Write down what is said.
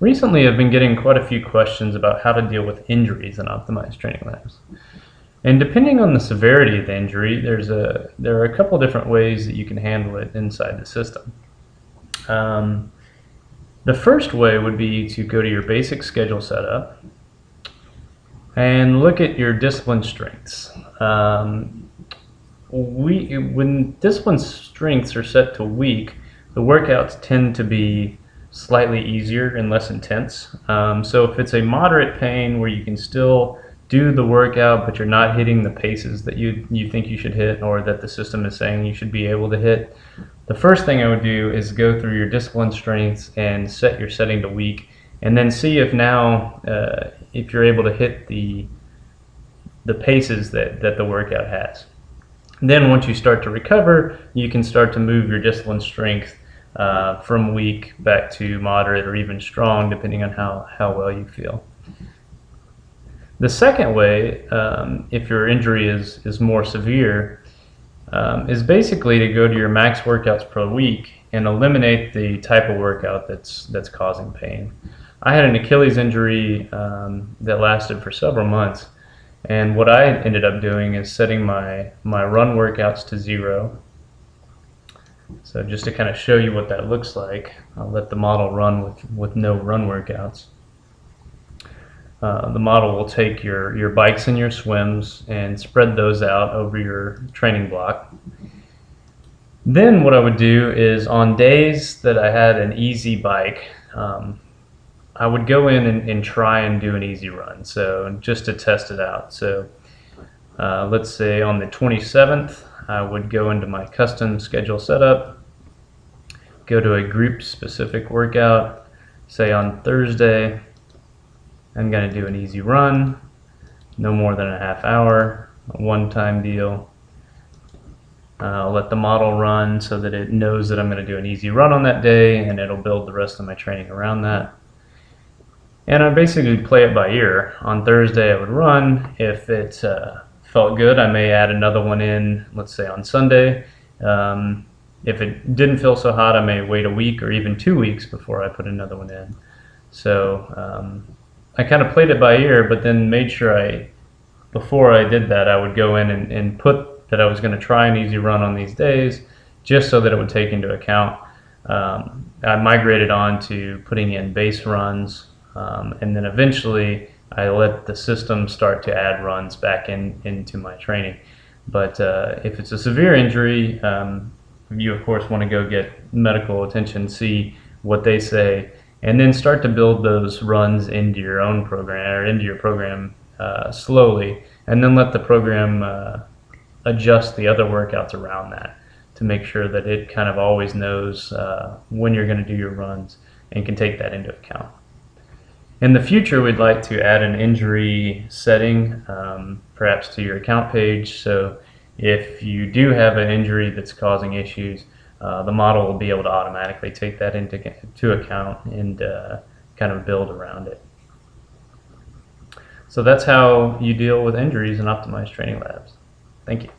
Recently, I've been getting quite a few questions about how to deal with injuries in Optimized Training Labs. And depending on the severity of the injury, there are a couple different ways that you can handle it inside the system. The first way would be to go to your basic schedule setup and look at your discipline strengths. When discipline strengths are set to weak, the workouts tend to be slightly easier and less intense. So if it's a moderate pain where you can still do the workout but you're not hitting the paces that you think you should hit or that the system is saying you should be able to hit, the first thing I would do is go through your discipline strengths and set your setting to weak, and then see if now if you're able to hit the paces that the workout has. Then once you start to recover, you can start to move your discipline strength from weak back to moderate or even strong, depending on how well you feel. The second way, if your injury is more severe, is basically to go to your max workouts per week and eliminate the type of workout that's causing pain. I had an Achilles injury that lasted for several months, and what I ended up doing is setting my run workouts to 0. So just to kind of show you what that looks like, I'll let the model run with no run workouts. The model will take your bikes and your swims and spread those out over your training block. Then what I would do is, on days that I had an easy bike, I would go in and try and do an easy run, so just to test it out. So let's say on the 27th, I would go into my custom schedule setup, go to a group specific workout. Say on Thursday, I'm going to do an easy run, no more than a half hour, a one-time deal. I'll let the model run so that it knows that I'm going to do an easy run on that day, and it'll build the rest of my training around that. And I basically play it by ear. On Thursday I would run. If it felt good, I may add another one in, let's say on Sunday. If it didn't feel so hot, I may wait a week or even 2 weeks before I put another one in. So I kind of played it by ear, but then made sure before I did that, I would go in and put that I was going to try an easy run on these days, just so that it would take into account. I migrated on to putting in base runs, and then eventually I let the system start to add runs back into my training. But if it's a severe injury, you of course want to go get medical attention, see what they say, and then start to build those runs into your own program, or into your program slowly, and then let the program adjust the other workouts around that to make sure that it kind of always knows when you're going to do your runs and can take that into account. In the future, we'd like to add an injury setting, perhaps to your account page, so if you do have an injury that's causing issues, the model will be able to automatically take that into account and kind of build around it. So that's how you deal with injuries in Optimized Training Labs. Thank you.